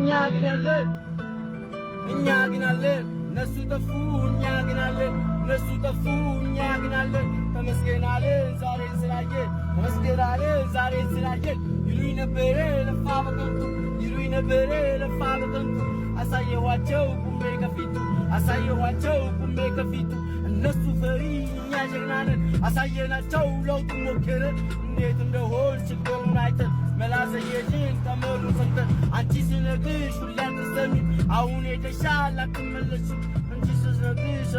እኛ ግን አለን እነሱ ጠፉ እኛ ግን አለን እነሱ ጠፉ እኛ ግን አለን ተመስገን አለን ዛሬን ስላየን ተመስገን አለን ዛሬን ስላየን ይሉኝ ነበረ ለፋ በከንቱ ይሉኝ ነበረ ለፋ በከንቱ አሳየኋቸው ቁሜ ከፊቱ እነሱ ፈሪ እኛ ጀግና ነን አሳየናቸው ለውጥ ሞክረን እንዴት እንደሆን ችግሩን አይተን መላዘየሽን ተመሩ ሰምተን አንቺ ስነግርሽ ሁሌ አትሰሚም አሁን ሄደሻል አትመለሽም አንቺ ስነግርሽ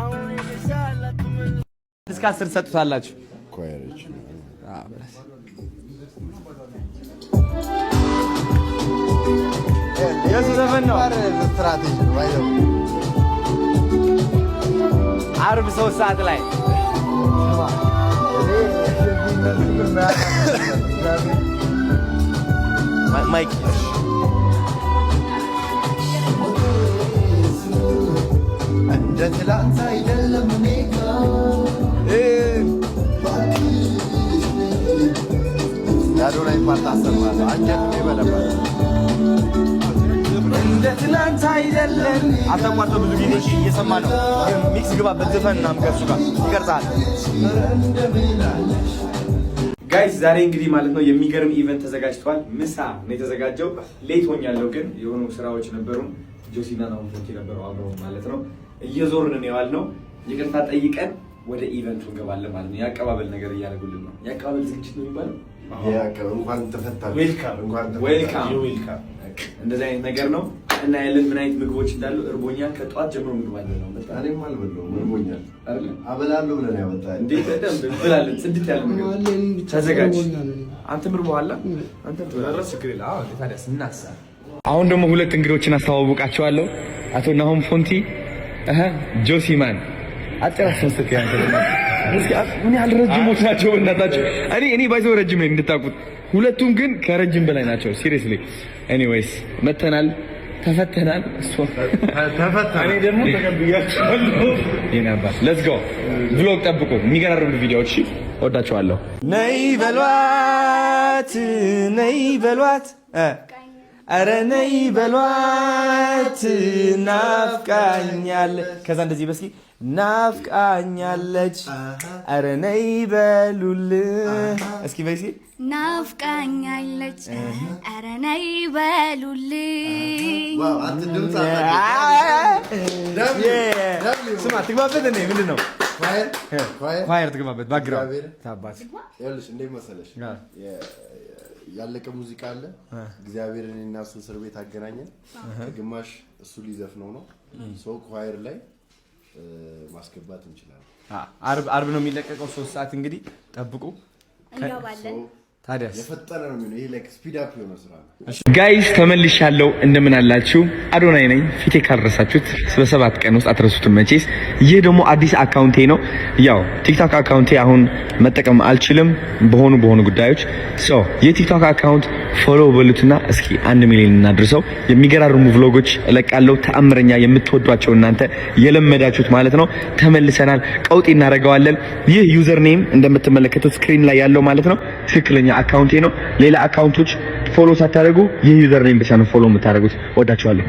አሁን ሄደሻል አትመለሽም እስከ 10 ሰጥቷላችሁ ኳየሮች የሱ ዘፈን ነው ስትራቴጂ ባይዘው ዓርብ 3 ሰዓት ላይ ማይክ እንደ ትላንት አይደለም ያዶላይ ፓርት አሰማለሁ አንጀት ይበለባል እንደ ትላንት አይደለም አታቋርጦ ብዙ ጊዜ እየሰማ ነው ሚክስ ግባበት ዘፈን እና ምከሱ ጋር ይቀርጻል ጋይስ ዛሬ እንግዲህ ማለት ነው የሚገርም ኢቨንት ተዘጋጅቷል ምሳ ነው የተዘጋጀው ሌት ሆኛለሁ ግን የሆኑ ስራዎች ነበሩን ጆሲና ነው ፎንቲ ነበረው አብረው ማለት ነው እየዞርን ነው ያልነው ይቅርታ ጠይቀን ወደ ኢቨንቱ እንገባለን ማለት ነው ያቀባበል ነገር እያደረጉልን ነው ያቀባበል ዝግጅት ነው የሚባለው እንኳን ተፈታል ዌልካም እንደዛ አይነት ነገር ነው እና ያለን ምን አይነት ምግቦች እንዳሉ እርቦኛል ከጧት ጀምሮ ምግብ አለ ነው እኔም አልበላሁም እርቦኛል አይደል አበላለሁ ብለን ያወጣል እንዴ በደንብ እንበላለን ጽድት ያለ ምግብ ተዘጋጅ አንተ ምርቦሃል አንተ ተረስ ችግር የለም አዎ ታዲያስ እናሳ አሁን ደግሞ ሁለት እንግዶችን አስተዋውቃቸዋለሁ አቶ ናሆም ፎንቲ ጆሲማን አጥራስን ስከያን ምን ያህል ረጅሞች ናቸው እናታችሁ እኔ ባይዘው ረጅም ነኝ እንድታቁት ሁለቱም ግን ከረጅም በላይ ናቸው ሲሪየስሊ ኤኒዌይስ መተናል ተፈተናል እኔ ደግሞ ተቀብያቸዋለሁ ይናባ ሌትስ ጎ ብሎግ ጠብቁ የሚገራርሙ ቪዲዮዎች ወዳቸዋለሁ ነይ በሏት አረ ነይ በሏት ናፍቃኛል ከዛ እንደዚህ በስኪ ናፍቃኛለች አረ ነይ በሉል እስኪ በይሲ ናፍቃኛለች አረ ነይ በሉል ዋው አንተ ድምጽ ስማ ትግባበት እንዴ ምንድነው ኳየር ትግባበት ባክግራውንድ ታባስ ይኸውልሽ እንዴት መሰለሽ ያለቀ ሙዚቃ አለ እግዚአብሔርን እና እሱ እስር ቤት አገናኘን ግማሽ እሱ ሊዘፍነው ነው ሶ ኳየር ላይ ማስገባት እንችላለን አርብ ነው የሚለቀቀው 3 ሰዓት እንግዲህ ጠብቁ እንገባለን ታዲያስ የፈጠረ ነው የሚሆነው ይሄ ላይክ ስፒድ አፕ የሆነ ስራ ነው ጋይስ ተመልሻለሁ እንደምን አላችሁ አዶናይ ነኝ ፊቴ ካልረሳችሁት በ7 ቀን ውስጥ አትረሱትም መቼስ ይህ ደግሞ አዲስ አካውንቴ ነው ያው ቲክቶክ አካውንቴ አሁን መጠቀም አልችልም በሆኑ ጉዳዮች ሶ የቲክቶክ አካውንት ፎሎ በሉትና እስኪ 1 ሚሊዮን እናድርሰው የሚገራርሙ ቭሎጎች እለቃለሁ ተአምረኛ የምትወዷቸው እናንተ የለመዳችሁት ማለት ነው ተመልሰናል ቀውጤ እናደርገዋለን ይህ ዩዘር ኔም እንደምትመለከቱት ስክሪን ላይ ያለው ማለት ነው ትክክለኛ አካውንቴ ነው ሌላ አካውንቶች ፎሎ ሳታደርጉ ይህ ዩዘር ኔም ብቻ ነው ፎሎ የምታደርጉት ወዳችኋለሁ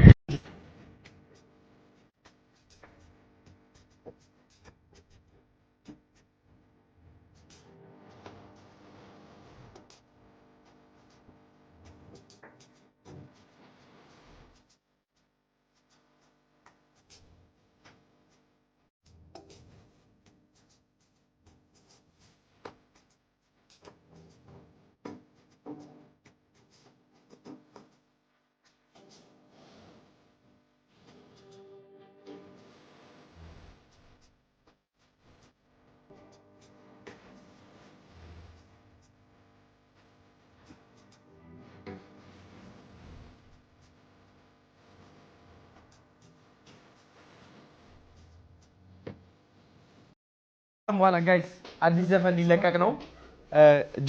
በኋላ ጋይስ አዲስ ዘፈን ሊለቀቅ ነው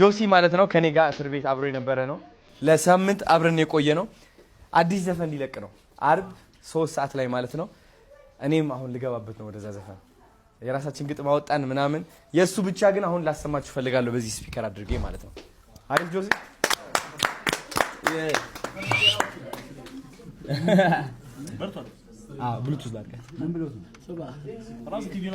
ጆሲ ማለት ነው ከኔ ጋር እስር ቤት አብሮ የነበረ ነው ለሳምንት አብረን የቆየ ነው አዲስ ዘፈን ሊለቅ ነው ዓርብ 3 ሰዓት ላይ ማለት ነው እኔም አሁን ልገባበት ነው ወደዛ ዘፈን የራሳችን ግጥም አወጣን ምናምን የሱ ብቻ ግን አሁን ላሰማችሁ ፈልጋለሁ በዚህ ስፒከር አድርጌ ማለት ነው አሪፍ ጆሲ ብሉቱዝ ላድርጋት። ምን ብሎት ነው? ራሱ ቲቪውን